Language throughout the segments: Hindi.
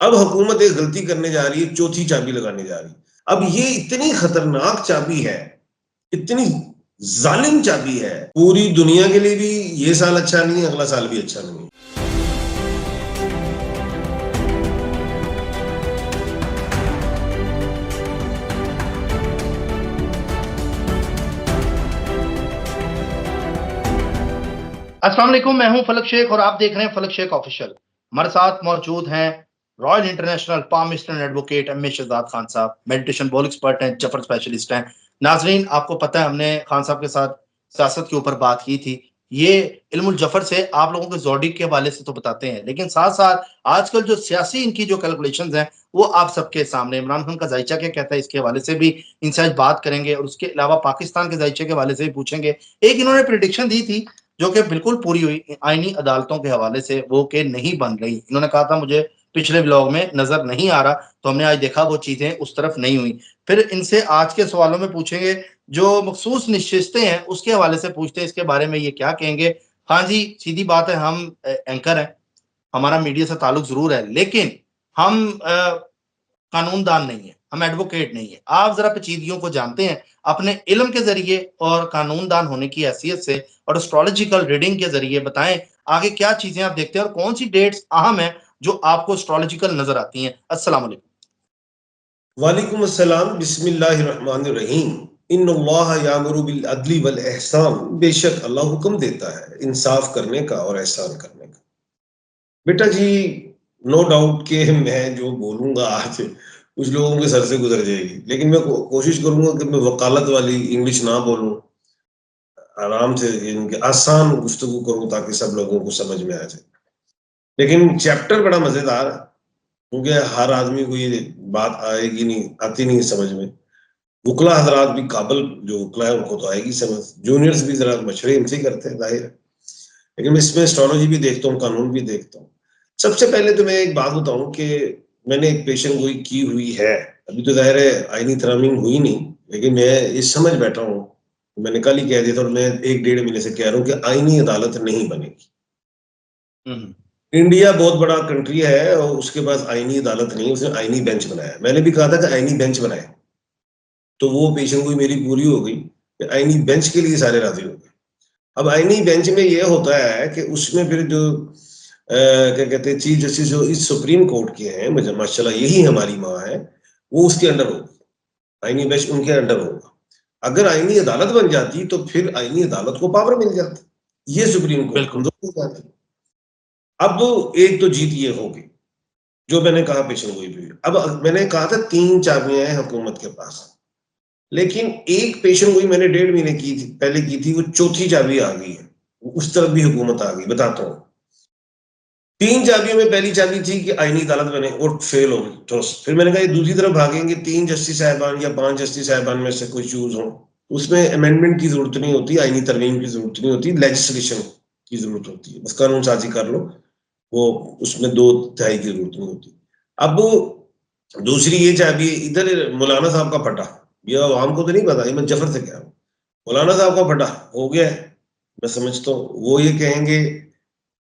अब हुकूमत एक गलती करने जा रही है, चौथी चाबी लगाने जा रही है। अब ये इतनी खतरनाक चाबी है, इतनी जालिम चाबी है, पूरी दुनिया के लिए भी ये साल अच्छा नहीं है, अगला साल भी अच्छा नहीं है। अस्सलाम वालेकुम, मैं हूं फलक शेख और आप देख रहे हैं फलक शेख ऑफिशियल। हमारे साथ मौजूद हैं royal international palm eastern advocate M A Shahzad Khan साहब, मेडिटेशन बॉल एक्सपर्ट हैं, जफर स्पेशलिस्ट हैं। नाजरीन, आपको पता है हमने खान साहब के साथ सियासत के ऊपर बात की थी। ये इल्मुल जफर से आप लोगों के जोडिक के हवाले से तो बताते हैं, लेकिन साथ साथ आजकल जो सियासी इनकी जो कैलकुलेशंस हैं वो आप सबके सामने। इमरान खान का जायचा क्या कहता है इसके हवाले से भी इनसे आज बात करेंगे, और उसके अलावा पाकिस्तान के जायचे के हवाले से भी पूछेंगे। एक इन्होंने प्रिडिक्शन दी थी जो कि बिल्कुल पूरी हुई आईनी अदालतों के हवाले से, वो कि नहीं बन रही। इन्होंने कहा था मुझे पिछले ब्लॉग में नजर नहीं आ रहा, तो हमने आज देखा वो चीजें उस तरफ नहीं हुई। फिर इनसे आज के सवालों में पूछेंगे, जो मखसूस नशिस्तें हैं उसके हवाले से पूछते हैं, इसके बारे में ये क्या कहेंगे। हाँ जी, सीधी बात है, हम एंकर हैं, हमारा मीडिया से ताल्लुक जरूर है, लेकिन हम कानूनदान नहीं है, हम एडवोकेट नहीं है। आप जरा पेचीदगियों को जानते हैं अपने इल्म के जरिए और कानूनदान होने की हैसियत से, और एस्ट्रोलॉजिकल रीडिंग के जरिए बताएं आगे क्या चीजें आप देखते हैं और कौन सी डेट्स अहम है जो आपको एस्ट्रोलॉजिकल नजर आती हैं। अस्सलाम वालेकुम। वालेकुम अस्सलाम, बिस्मिल्लाहिर रहमानिर रहीम। इन्नल्लाह यामुरु बिल अदली वल एहसान। बेशक अल्लाह हुक्म देता है इंसाफ करने का और एहसान करने का। बेटा जी, नो डाउट के मैं जो बोलूंगा आज कुछ लोगों के सर से गुजर जाएगी, लेकिन मैं कोशिश करूंगा कि मैं वकालत वाली इंग्लिश ना बोलूं, आराम से इनके आसान गुफ्तगू करूं ताकि सब लोगों को समझ में आ जाए। लेकिन चैप्टर बड़ा मजेदार है, क्योंकि हर आदमी को ये बात आएगी नहीं, आती नहीं समझ में। वकला हजरात भी काबिल, जो वकला है उनको तो आएगी समझ, जूनियर्स भी जरा मशवरे इनसे ही करते हैं, जाहिर है। लेकिन मैं इसमें एस्ट्रोलॉजी भी देखता हूँ, कानून भी देखता हूँ। सबसे पहले तो मैं एक बात बताऊं कि मैंने एक पेशन गोई की हुई है। अभी तो जाहिर है आईनी तरामीम हुई नहीं, लेकिन मैं ये समझ बैठा हूँ, मैंने कल ही कह दिया था और मैं 1-1.5 महीने से कह रहा हूँ कि आईनी अदालत नहीं बनेगी। इंडिया बहुत बड़ा कंट्री है और उसके पास आईनी अदालत नहीं, उसने आईनी बेंच बनाया। मैंने भी कहा था कि आईनी बेंच बनाए, तो वो पेशन गोई मेरी पूरी हो गई कि आईनी बेंच के लिए सारे राजी हो गए। अब आईनी बेंच में ये होता है कि उसमें फिर जो क्या कहते हैं चीफ जस्टिस जो इस सुप्रीम कोर्ट के हैं, मुझे माशाल्लाह यही हमारी माँ है, वो उसके अंडर होगी, आईनी बेंच उनके अंडर होगा। अगर आईनी अदालत बन जाती तो फिर आईनी अदालत को पावर मिल जाती, ये सुप्रीम कोर्ट कमजोर हो जाती। अब एक तो जीत ये होगी जो मैंने कहा पेशन गोई भी। अब मैंने कहा था 3 चाबियां हैं हुकूमत के पास, लेकिन एक पेशन गोई मैंने 1.5 महीने की थी पहले की थी, वो चौथी चाबी आ गई है, उस तरफ भी हुकूमत आ गई। बताता हूँ, 3 चाबियों में पहली चाबी थी कि आईनी अदालत बने और फेल हो गई, तो फिर मैंने कहा ये दूसरी तरफ भागेंगे, 3 जस्टिस साहबान या 5 जस्टिस साहबान में से कोई चूज हो, उसमें अमेंडमेंट की जरूरत नहीं होती, आईनी तरमीम की जरूरत नहीं होती, लेजिस्लेशन की जरूरत होती है, बस कानून साजी कर लो, वो उसमें 2/3 की जरूरत नहीं होती। अब दूसरी ये चाबी इधर मौलाना साहब का फटा, ये आवाम को तो नहीं पता, ये मैं जफर से कह रहा हूँ, मौलाना साहब का फटा हो गया है। मैं समझता हूँ वो ये कहेंगे,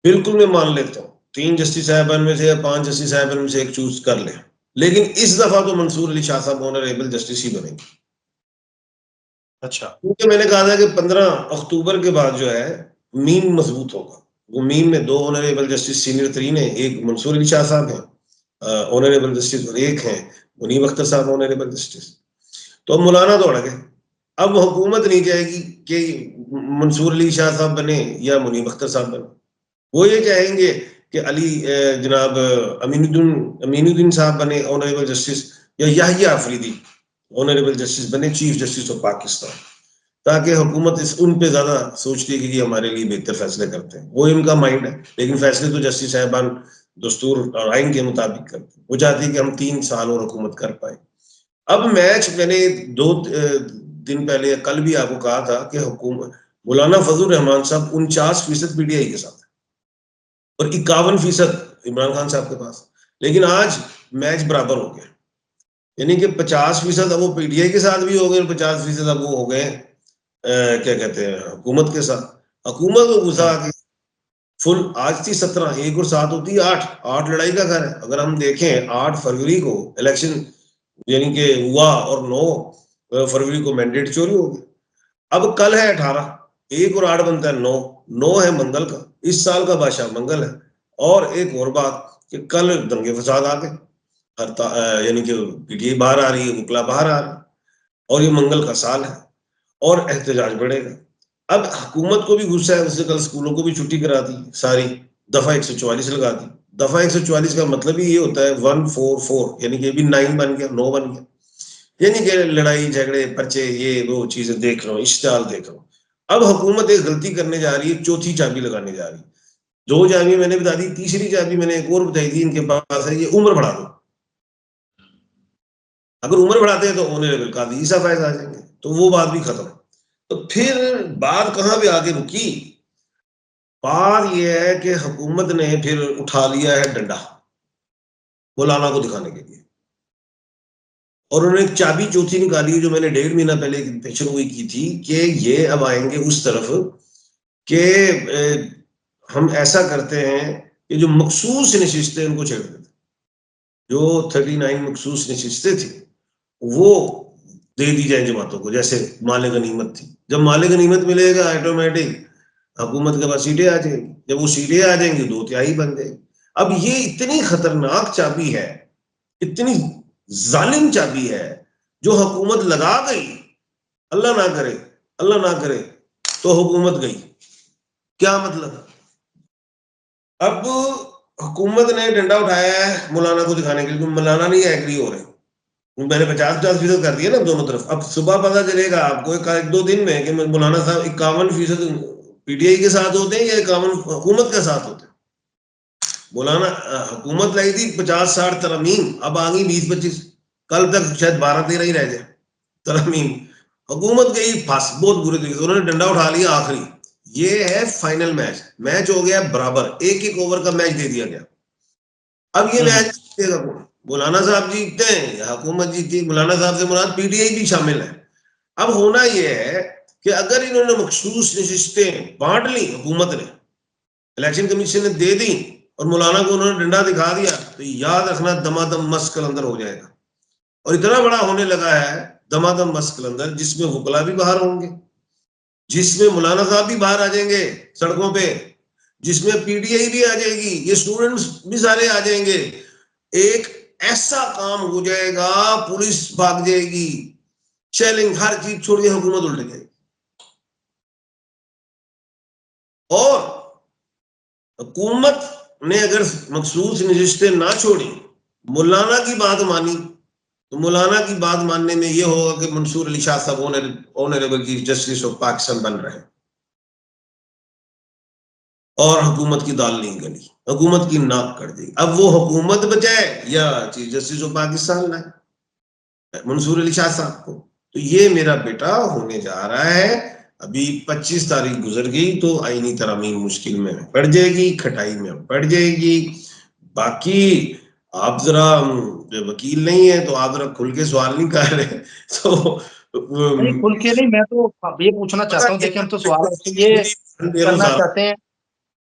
बिल्कुल मैं मान लेता हूँ 3 जस्टिस साहबान में से या 5 जस्टिस साहबान में से एक चूज कर ले, लेकिन इस दफा तो मंसूर अली शाह साहब ऑनरेबल जस्टिस ही बनेंगे। अच्छा, क्योंकि मैंने कहा था कि 15 अक्टूबर के बाद जो है मीम मजबूत होगा। वो मीम में 2 ऑनरेबल जस्टिस सीनियर 3 है, एक मंसूर अली शाह साहब हैं ऑनरेबल जस्टिस, और एक हैं मुनीब अख्तर साहब ऑनरेबल जस्टिस। तो अब मौलाना तो अड़ गए, अब हुकूमत नहीं चाहेगी कि मंसूर अली शाह साहब बने या मुनीब अख्तर साहब बने, वो ये कहेंगे कि अली जनाब अमीनुद्दीन साहब बने ऑनरेबल जस्टिस, या याहिया अफरीदी ऑनरेबल जस्टिस बने चीफ जस्टिस ऑफ पाकिस्तान, ताकि हुकूमत इस उन पे ज्यादा सोचती है कि ये हमारे लिए बेहतर फैसले करते हैं। वो इनका माइंड है, लेकिन फैसले तो जस्टिस साहबान दस्तूर और आइन के मुताबिक करते हैं। वो चाहती है कि हम 3 साल और हुकूमत कर पाए। अब मैच मैंने 2 दिन पहले, कल भी आपको कहा था कि हुकूमत मौलाना फजल रहमान साहब 49% पीटीआई के साथ और 51% इमरान खान साहब के पास, लेकिन आज मैच बराबर हो गया, यानी कि 50% अब वो पीटीआई के साथ भी हो गए और 50% अब वो हो गए क्या कहते हैं हुकूमत के साथ। हुकूमत को गुस्सा आ गया, फुल आज थी 17, 1 और 7 होती है 8, 8 लड़ाई का घर है। अगर हम देखें 8 फरवरी को इलेक्शन यानी कि हुआ और 9 फरवरी को मैंडेट चोरी हो गई। अब कल है 18, 1 और 8 बनता है 9, 9 है मंगल का, इस साल का बादशाह मंगल है। और एक और बात कि कल दंगे फसाद आ गए, यानी कि पीटीआई बाहर आ रही है, मुकला बाहर आ रहा है, और ये मंगल का साल है और एहतजाज बढ़ेगा। अब हुकूमत को भी गुस्सा है, उसने कल स्कूलों को भी छुट्टी करा दी सारी, दफा 144 लगा दी। दफा 144 का मतलब ही ये होता है 144, यानी कि अभी 9 बन गया, 9 बन गया, यानी कि लड़ाई झगड़े पर्चे ये वो चीजें देख रहा हूँ, इश्ताल देख रहा हूँ। अब हुकूमत एक गलती करने जा रही है, चौथी चाबी लगाने जा रही है। 2 चाबी मैंने बता दी, तीसरी चाबी मैंने एक और बताई थी इनके पास है, ये उम्र बढ़ा दो। अगर उम्र बढ़ाते हैं तो ऑनरेबल काजी ईसा फैज आ जाएंगे, तो वो बात भी खत्म। तो फिर बात कहां पे आके रुकी? बात यह है कि हुकूमत ने फिर उठा लिया है डंडा मौलाना को दिखाने के लिए, और उन्होंने एक चाबी चौथी निकाली है, जो मैंने 1.5 महीना पहले शुरू हुई की थी कि ये अब आएंगे उस तरफ कि हम ऐसा करते हैं कि जो मखसूस नशिस्तें उनको छेड़ देते, जो 39 मखसूस नशिस्तें थी वो दे दी जाए जमातों को, जैसे माले गनीमत थी। जब माले गनीमत मिलेगा ऑटोमेटिक हुकूमत के पास सीटें आ जाएंगी, जब वो सीटें आ जाएंगी 2/3 बन जाएगी। अब ये इतनी खतरनाक चाबी है, इतनी जालिम चाबी है, जो हुकूमत लगा गई, अल्लाह ना करे, अल्लाह ना करे तो हुकूमत गई। क्या मतलब? अब हुकूमत ने डंडा उठाया है मौलाना को दिखाने के लिए, मौलाना नहीं एग्री हो रहे। मैंने 50-50% कर दिया ना दोनों तरफ। अब सुबह पता चलेगा आपको एक दो दिन में कि मौलाना साहब 51% पीटीआई के साथ होते हैं या 51 हुकूमत के साथ होते हैं। मौलाना हुकूमत लाई थी 50-60 तरमीम, अब आ गई 20-25, कल तक शायद 12-13 ही रह जाए तरमीम। हुकूमत गई फंस बहुत बुरे तरीके से, उन्होंने डंडा उठा लिया आखिरी। ये है फाइनल मैच, मैच हो गया बराबर, एक एक ओवर का मैच दे दिया गया। अब ये मैच जीतेगा कौन? मौलाना साहब जीतते हैं या हुकूमत जीती? मौलाना साहब से मुराद पीटीआई भी शामिल है। अब होना यह है कि अगर इन्होंने मखसूस नशिस्तें बांट ली हुकूमत ने, इलेक्शन कमीशन ने दे दी और मौलाना को उन्होंने डंडा दिखा दिया, तो याद रखना दमादम मस्त कलंदर हो जाएगा। और इतना बड़ा होने लगा है दमादम मस्त कलंदर, जिसमें वकला भी बाहर होंगे, जिसमें मौलाना साहब भी बाहर आ जाएंगे सड़कों पे, जिसमें पीटीआई भी आ जाएगी, ये स्टूडेंट्स भी सारे आ जाएंगे। एक ऐसा काम हो जाएगा, पुलिस भाग जाएगी, चैलेंज हर चीज छोड़ के हुकूमत उल्ट जाएगी। और हुकूमत ने अगर मखसूस नशिस्तें ना छोड़ी, मौलाना की बात मानी, तो मौलाना की बात मानने में यह होगा कि मंसूर अली शाह साहब honourable chief justice of Pakistan बन रहे हैं और हुकूमत की दाल नहीं गली, हुकूमत की नाक कट देगी। अब वो हुकूमत बचाए या चीफ जस्टिस ऑफ पाकिस्तान लाए मंसूर अली शाह साहब को। तो ये मेरा बेटा होने जा रहा है। अभी 25 तारीख गुजर गई तो आईनी तरामीम मुश्किल में पड़ जाएगी, खटाई में पड़ जाएगी। बाकी आप जरा वकील नहीं है तो आप जरा खुल के सवाल नहीं कर रहे, तो नहीं खुल के नहीं, मैं तो ये पूछना चाहता हूँ। देखिए हम तो सवाल आपसे ये करना चाहते हैं,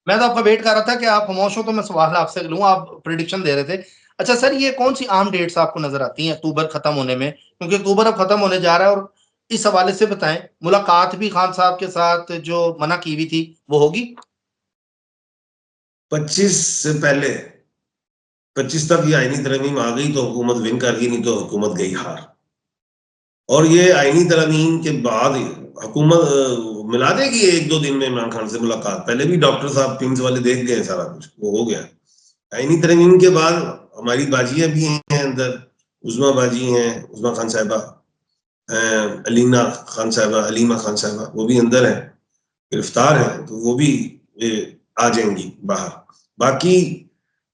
मैं तो आपका वेट कर रहा था कि आप खामोश हो तो मैं सवाल आपसे लूं, आप प्रिडिक्शन दे रहे थे। अच्छा सर, ये कौन सी आम डेट्स आपको नजर आती हैं अक्टूबर खत्म होने में, क्योंकि अक्टूबर अब खत्म होने जा रहा है, और इस हवाले से बताएं, मुलाकात भी खान साहब के साथ जो मना की हुई थी वो होगी? 25 से पहले, 25 तक ये आईनी तरमीम आ गई तो हुकूमत विन कर गई, नहीं तो हुकूमत गई हार। और ये आईनी तरमीम के बाद हुकूमत मिला देगी 1-2 दिन में इमरान खान से मुलाकात। पहले भी डॉक्टर साहब टीम्स वाले देख गए, सारा कुछ वो हो गया। आईनी तरमीम के बाद हमारी बाजियां भी हैं अंदर, उज़मा बाजी हैं, उज़मा खान साहिबा, अलीना खान साहिबा, हलीमा खान साहिबा, वो भी अंदर है, गिरफ्तार है, तो वो भी आ जाएंगी बाहर। बाकी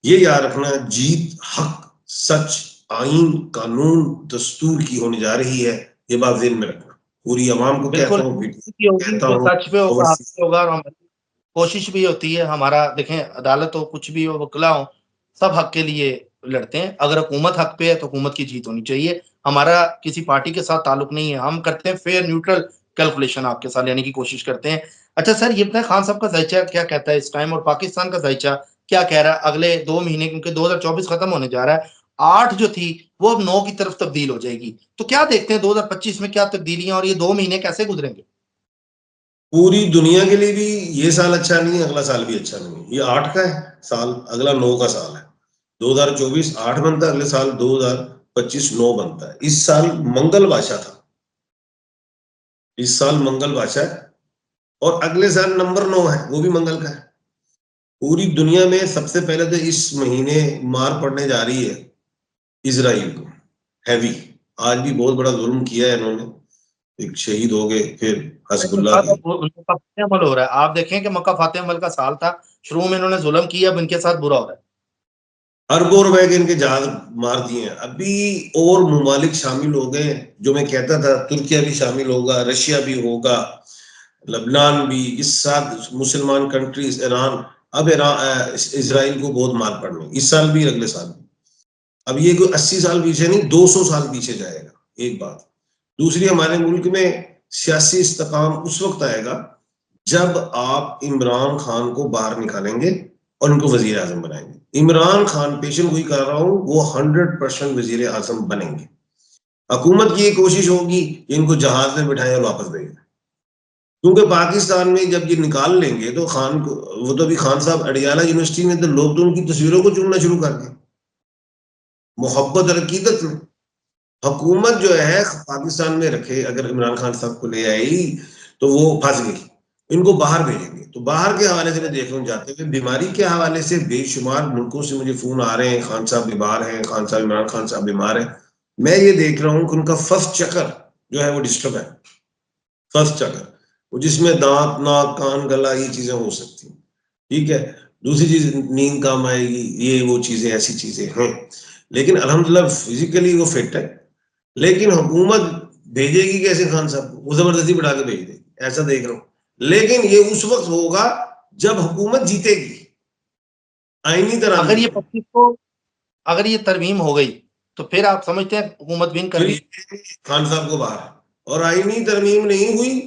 ये याद रखना, जीत हक, सच, आइन, कानून, दस्तूर की होने जा रही है, ये बात ज़हन में रखना। पूरी आवाम को कहता बिल्कुल हूँ, होगी, कहता वो हूँ, सच पे होगा, हक ओवरसीज पे होगा, और हमारी कोशिश भी होती है। हमारा देखें, अदालत हो कुछ भी हो, वकला हो, सब हक के लिए लड़ते हैं। अगर हुकूमत हक पे है तो हुकूमत की जीत होनी चाहिए। हमारा किसी पार्टी के साथ ताल्लुक नहीं है, हम करते हैं फेयर न्यूट्रल कैलकुलेशन आपके साथ लेने की कोशिश करते हैं। अच्छा सर, ये बताएं खान साहब का ज़ायचा क्या कहता है इस टाइम, और पाकिस्तान का ज़ायचा क्या कह रहा है अगले 2 महीने, क्योंकि 2024 खत्म होने जा रहा है। 8 जो थी वो अब 9 की तरफ तब्दील हो जाएगी। तो क्या देखते हैं 2025 में क्या तब्दीलियाँ, और ये 2 महीने कैसे गुजरेंगे? पूरी दुनिया के लिए भी ये साल अच्छा नहीं है, अगला साल भी अच्छा नहीं है। ये 8 का है साल, अगला 9 का साल है। 2024 8 बनता है, अगले साल 2025 9 बनता है। इस साल मंगल बादशाह था, इस साल मंगल बादशाह है, और अगले साल नंबर 9 है, वो भी मंगल का है। पूरी दुनिया में सबसे पहले तो इस महीने मार पड़ने जा रही है इजराइल को, हैवी। आज भी बहुत बड़ा जुल्म किया है इन्होंने, एक शहीद हो गए, फिर हजबुल्लाह के। मक्का फाते अमल हो रहा है। आप देखें कि मक्का फाते अमल का साल था, शुरू में इन्होंने जुल्म किया, अब इनके साथ बुरा हो रहा है। अरबों रुपए के इनके जहाज मार दिए हैं। अभी और ममालिक शामिल हो गए, जो मैं कहता था तुर्किया भी शामिल होगा, रशिया भी होगा, लबनान भी, इस साथ मुसलमान कंट्रीज, ईरान। अब ईरान इसराइल को बहुत मार पड़नी, इस साल भी अगले साल भी। अब ये कोई 80 साल पीछे नहीं, 200 साल पीछे जाएगा, एक बात। दूसरी, हमारे मुल्क में सियासी इस्तेकाम उस वक्त आएगा जब आप इमरान खान को बाहर निकालेंगे और उनको वजीर आजम बनाएंगे। इमरान खान, पेशन गोई कर रहा हूं, वो 100% वजीर आजम बनेंगे। हुकूमत की ये कोशिश होगी कि इनको जहाज में बिठाएं और वापस भेजें, क्योंकि पाकिस्तान में जब ये निकाल लेंगे तो खान को, वो तो अभी खान साहब अडियाला यूनिवर्सिटी में, तो लोग तो उनकी तस्वीरों को चुनना शुरू कर दें, मोहब्बत और अकीदत में। हुकूमत जो है पाकिस्तान में रखे, अगर इमरान खान साहब को ले आई तो वो फंस गई, इनको बाहर भेजेंगे। तो बाहर के हवाले से मैं देख रहा हूँ, जाते हुए बीमारी के हवाले से बेशुमार मुल्कों से मुझे फोन आ रहे हैं, खान साहब बीमार हैं, खान साहब, इमरान खान साहब बीमार हैं। मैं ये देख रहा हूँ कि उनका फर्स्ट चक्कर जो है वो डिस्टर्ब है, फर्स्ट चक्कर, वो जिसमें दांत, नाक, कान, गला, ये चीजें हो सकती हैं, ठीक है। दूसरी चीज, नींद कम आएगी, ये वो चीजें, ऐसी चीजें हैं। लेकिन अल्हम्दुलिल्लाह फिजिकली वो फिट है। लेकिन हुकूमत भेजेगी कैसे खान साहब को? वो जबरदस्ती बिठा के भेज देगी, ऐसा देख रहा हूं। लेकिन ये उस वक्त होगा जब हुकूमत जीतेगी, आईनी अगर तरमीम ये है। 25 को, अगर ये तरमीम हो गई, तो फिर आप समझते हैं हुकूमत विन कर फिर गई? ये खान साहब को बाहर, और आईनी तरमीम नहीं हुई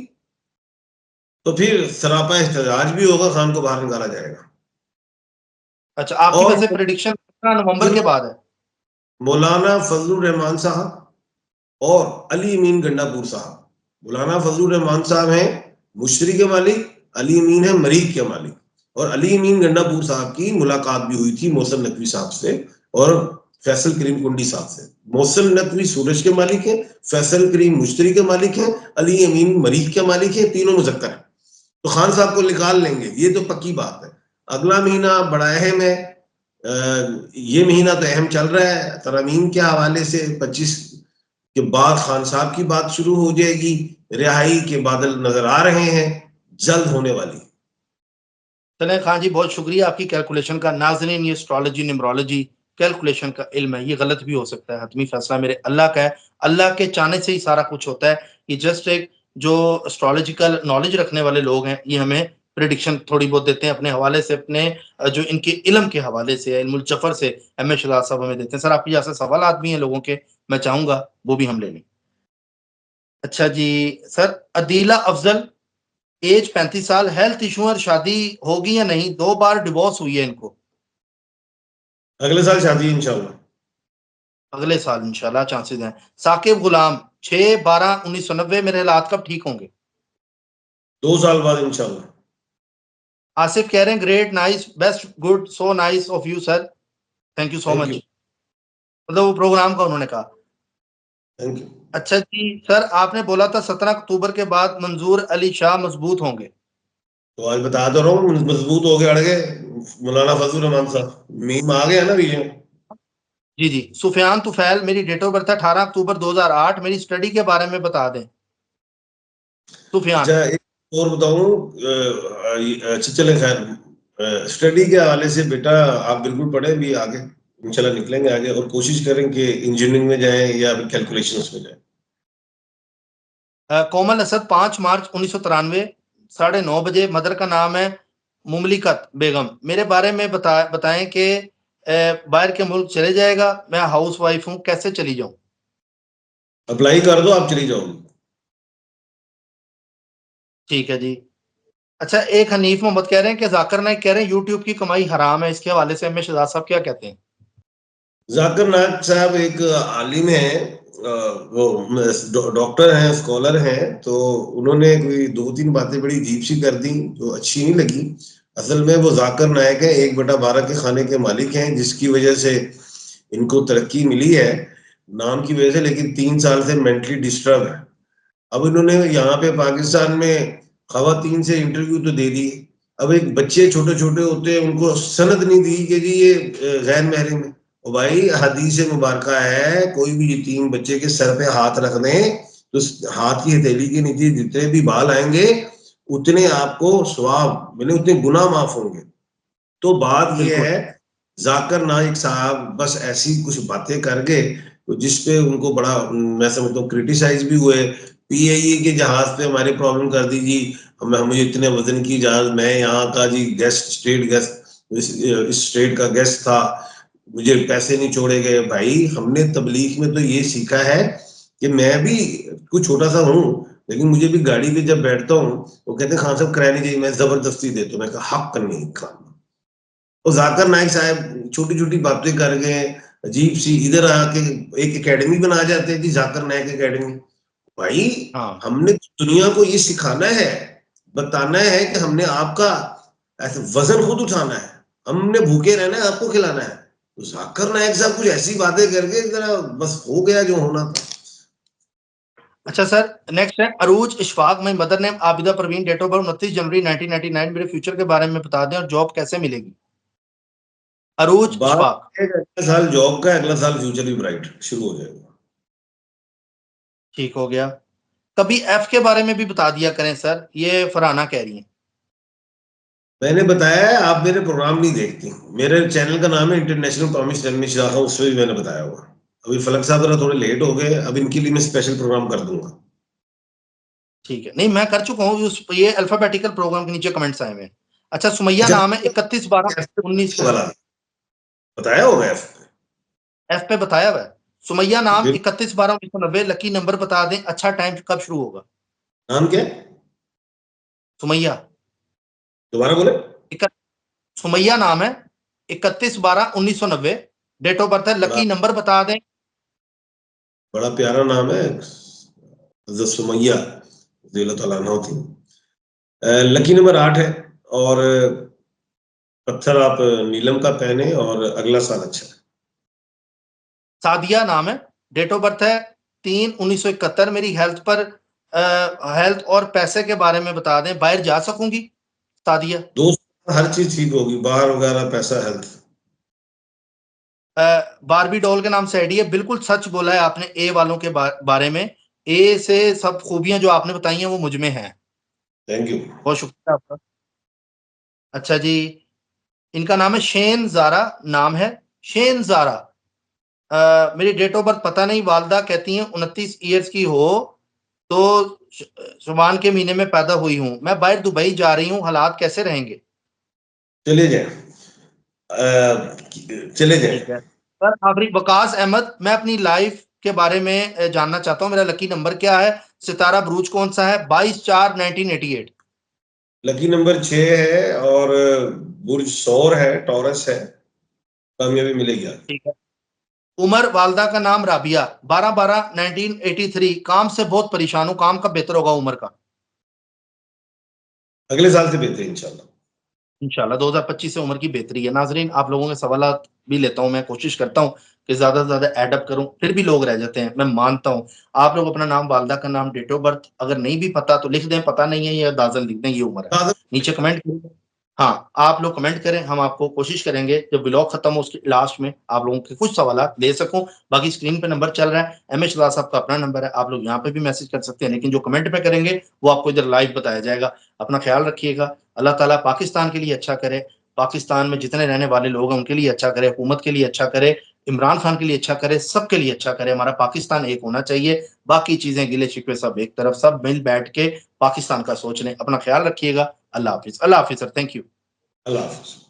तो फिर सरापा एहतजाज भी होगा, खान को बाहर निकाला जाएगा। अच्छा, आपकी और वैसे प्रेडिक्शन 15 नवंबर के बाद है? मौलाना फजलुर रहमान साहब और अली अमीन गंडापुर साहब। मौलाना फजलुर रहमान साहब हैं मुश्तरी के मालिक, अली अमीन है मरीक के मालिक। और अली अमीन गंडापुर साहब की मुलाकात भी हुई थी मोहसिन नकवी साहब से और फैसल करीम कुंडी साहब से। मोहसिन नकवी सूरज के मालिक हैं, फैसल करीम मुश्तरी के मालिक हैं, अली अमीन मरीक के मालिक हैं, तीनों मुजक्कर हैं। तो खान साहब को निकाल लेंगे, ये तो पक्की बात है। अगला महीना बड़ा अहम है। ये महीना तो अहम चल रहा है तरमीम के हवाले से। 25 के बाद खान साहब की बात शुरू हो जाएगी, रिहाई के बादल नजर आ रहे हैं, जल्द होने वाली। चलें खान जी, बहुत शुक्रिया आपकी कैलकुलेशन का। नाज़रीन, ये एस्ट्रोलॉजी, न्यूमरोलॉजी कैलकुलेशन का इल्म है, ये गलत भी हो सकता है, हतमी फैसला मेरे अल्लाह का है। अल्लाह के चाहने से ही सारा कुछ होता है। ये जस्ट एक जो एस्ट्रोलॉजिकल नॉलेज रखने वाले लोग हैं, ये हमें प्रेडिक्शन थोड़ी बहुत देते हैं अपने हवाले से, अपने जो इनके इल्म के हवाले से, इल्मुल जफर से एम ए शहजाद साहब हमें देते हैं। सर, आपके जैसे सवालात भी हैं लोगों के, मैं चाहूंगा वो भी हम ले लें। अच्छा जी सर, अदीला अफजल, एज 35 साल, हेल्थ इशू और शादी होगी या नहीं? 2 बार डिवोर्स हुई है इनको। अगले साल शादी है इंशाल्लाह। अगले साल इंशाल्लाह चांसेस हैं। साकिब गुलाम, 6/12/1990, मेरे हालात कब ठीक होंगे? 2 साल बाद इंशाल्लाह। आसिफ कह रहे हैं great, nice, best, good, so nice of you sir, thank you so thank you. Much. मतलब वो प्रोग्राम का उन्होंने कहा। Thank you. अच्छा जी सर, आपने बोला था 17 अक्टूबर के बाद मंजूर अली शाह मजबूत होंगे। तो आज बता तो रहा हूँ, मजबूत हो गए, अड़ गए मौलाना फजल रहमान साहब, मीम आ गया ना बीच में। जी जी। सुफियान तुफैल, मेरी डेट ऑफ बर्थ है 18 अक्टूबर 2008, मेरी स्टडी के बारे में बता दें सुफियान। अच्छा, एक और बताऊं, अच्छा चले खैर, स्टडी के हवाले से बेटा आप बिल्कुल पढ़े भी, आगे इंशाल्लाह निकलेंगे आगे, और कोशिश करें कि इंजीनियरिंग में जाएं या कैलकुलेशंस में जाएं। कोमल असद, 5 मार्च 1993, 9:30 बजे, मदर का नाम है मुमलिकत बेगम। मेरे बारे में बताएं कि बाहर के मुल्क चले जाएगा, मैं हाउस वाइफ हूँ, कैसे चली जाऊं? अप्लाई कर दो, आप चली जाओगी। ठीक है जी। अच्छा, एक हनीफ मोहम्मद कह रहे हैं कि जाकिर नाइक कह रहे हैं यूट्यूब की कमाई हराम है, इसके हवाले से एमए शहजाद साहब क्या कहते हैं? जाकिर नायक साहब एक आलिम हैं, वो डॉक्टर हैं, स्कॉलर हैं, तो उन्होंने कोई 2-3 बातें बड़ी अजीब-सी कर दी, जो अच्छी नहीं लगी। असल में वो जाकिर नायक हैं, 1/12 के खाने के मालिक हैं, जिसकी वजह से इनको तरक्की मिली है, नाम की वजह से, लेकिन 3 साल से मेंटली डिस्टर्ब है। अब इन्होंने यहाँ पे पाकिस्तान में खवातीन से इंटरव्यू तो दे दिए। अब एक बच्चे छोटे-छोटे होते हैं, उनको सनद नहीं दी कि जी ये गैर महरम है। ओ भाई, हदीस मुबारका है, कोई भी यतीम बच्चे के सर पे हाथ रख दें, तो हाथ की हथेली के नीचे जितने भी बाल आएंगे, उतने आपको सवाब मिले, उतने गुनाह माफ होंगे। तो बात ये बिल्कुल। है, जाकिर नाइक साहब बस ऐसी कुछ बातें कर गए, तो जिसपे उनको बड़ा मैं समझता हूँ क्रिटिसाइज भी हुए। पीआईए के जहाज पे हमारी प्रॉब्लम कर दी जी, मुझे इतने वजन की जहाज, मैं यहाँ का जी गेस्ट, स्टेट गेस्ट, इस स्टेट का गेस्ट था, मुझे पैसे नहीं छोड़े गए। भाई, हमने तबलीग में तो ये सीखा है कि मैं भी कुछ छोटा सा हूँ, लेकिन मुझे भी गाड़ी पे जब बैठता हूँ, वो कहते हैं खान साहब किराया नहीं चाहिए, मैं जबरदस्ती देता हूँ। मैं कहा हक नहीं खान। तो जाकिर नाइक साहब छोटी-छोटी बातें कर गए, अजीब-सी, इधर आके एक एकेडमी बना जाते हैं जी, जाकिर नाइक एकेडमी। भाई, हाँ। हमने दुनिया को ये सिखाना है, बताना है कि हमने आपका ऐसे वज़न खुद उठाना है, हमने भूखे रहना है, आपको खिलाना है। तो जाकिर नाइक साहब कुछ ऐसी बातें करके ज़रा बस हो गया जो होना था। अच्छा सर, नेक्स्ट है Arooj Ishfaq, my mother name Abida Parveen, date of birth 29 January 1999, मेरे फ्यूचर के बारे में बता दें और जॉब कैसे मिलेगी? अरूज बात इशफाक। है कि अगला साल जॉब का है, अगला साल फ्यूचर भी ब्राइट शुरू हो जाएगा। ठीक हो गया। कभी एफ के बारे में भी बता दिया करें सर, ये फरहाना कह रही हैं। मैंने बताया है, आप मेरे प्रोग्राम नहीं देखती। मेरे चैनल का नाम है इंटरनेशनल प्रॉमिस शाखा, उसमें भी मैंने बताया हुआ। अभी फलक साहब जरा थोड़े लेट हो गए, अब इनके लिए मैं स्पेशल प्रोग्राम कर दूंगा। ठीक है, नहीं मैं कर चुका हूँ, ये अल्फाबेटिकल प्रोग्राम के नीचे कमेंट्स आए हुए हैं। अच्छा, सुमैया अच्छा, नाम है, 31 12 1900। वाला बताया होगा ऐप। एफ पे बताया हुआ है। सुमैया नाम फिर 31 12 1990, लकी नंबर बता दें, अच्छा टाइम कब शुरू होगा? नाम क्या है? सुमैया। दोबारा बोले। इक- सुमैया नाम है, 31 12 1990, डेट ऑफ बर्थ है, बड़ा लकी नंबर बता दें। बड़ा प्यारा नाम है, हज़रत सुमैया रज़ी अल्लाह तआला अन्हा थी। लकी नंबर 8 है, और पत्थर आप नीलम का पहने, और अगला साल अच्छा है। सादिया नाम है, डेट ऑफ बर्थ है 3/1971, मेरी हेल्थ और पैसे के बारे में बता दें, बाहर जा सकूंगी? सादिया। दोस्त, हर चीज ठीक होगी, बाहर वगैरह, पैसा, हेल्थ। बारबी डॉल के नाम से आईडी है, बिल्कुल सच बोला है आपने ए वालों के बारे में। ए से सब खूबियां जो आपने बताई हैं वो मुझ में हैं। Thank you. बहुत शुक्रिया आपका। अच्छा जी, इनका नाम है शेन ज़ारा, नाम है शेन ज़ारा। मेरी डेट ऑफ बर्थ पता नहीं, वालदा कहती हैं 29 ईयर्स की हो तो शुबान के महीने में पैदा हुई हूँ, मैं बाहर दुबई जा रही हूँ, हालात कैसे रहेंगे? चले जाए, चले जाए। ठीक है सर, आखिरी वकास अहमद, मैं अपनी लाइफ के बारे में जानना चाहता हूँ, मेरा लकी नंबर क्या है, सितारा ब्रूज कौन सा है? 22/4/1988। लकी नंबर 6 है, और बुर्ज सौर है, टॉरस है, कामयाबी मिलेगी आगे। ठीक है। उमर, वालदा का नाम राबिया, 12/12/1983, काम से बहुत परेशान हूँ, काम कब बेहतर होगा उमर का? अगले साल से बेहतर इंशाल्लाह। इंशाल्लाह 2025 से उम्र की बेहतरी है। नाजरीन, आप लोगों के सवालात भी लेता हूँ, मैं कोशिश करता हूँ कि ज़्यादा से ज़्यादा एडअप करूँ, फिर भी लोग रह जाते हैं, मैं मानता हूँ। आप लोग अपना नाम, वालदा का नाम, डेट ऑफ बर्थ अगर नहीं भी पता तो लिख दें, पता नहीं है, या दाज़न लिख दें, ये उम्र है। नीचे कमेंट करें। हाँ, आप लोग कमेंट करें, हम आपको कोशिश करेंगे जब व्लॉग खत्म हो उसके लास्ट में आप लोगों के कुछ सवालात ले सकूँ। बाकी स्क्रीन पे नंबर चल रहा है, एमए शहजाद साहब का अपना नंबर है, आप लोग यहाँ पे भी मैसेज कर सकते हैं, लेकिन जो कमेंट में करेंगे वो आपको इधर लाइव बताया जाएगा। अपना ख्याल रखिएगा। अल्लाह ताला पाकिस्तान के लिए अच्छा करे, पाकिस्तान में जितने रहने वाले लोग हैं उनके लिए अच्छा करे, हुकूमत के लिए अच्छा करे, इमरान खान के लिए अच्छा करे, सबके लिए अच्छा करे। हमारा पाकिस्तान एक होना चाहिए, बाकी चीजें गिले शिकवे सब एक तरफ, सब मिल बैठ के पाकिस्तान का सोच लें। अपना ख्याल रखिएगा। अल्लाह हाफिज, अल्लाह हाफिज सर, थैंक यू। अल्लाह हाफ़िज़।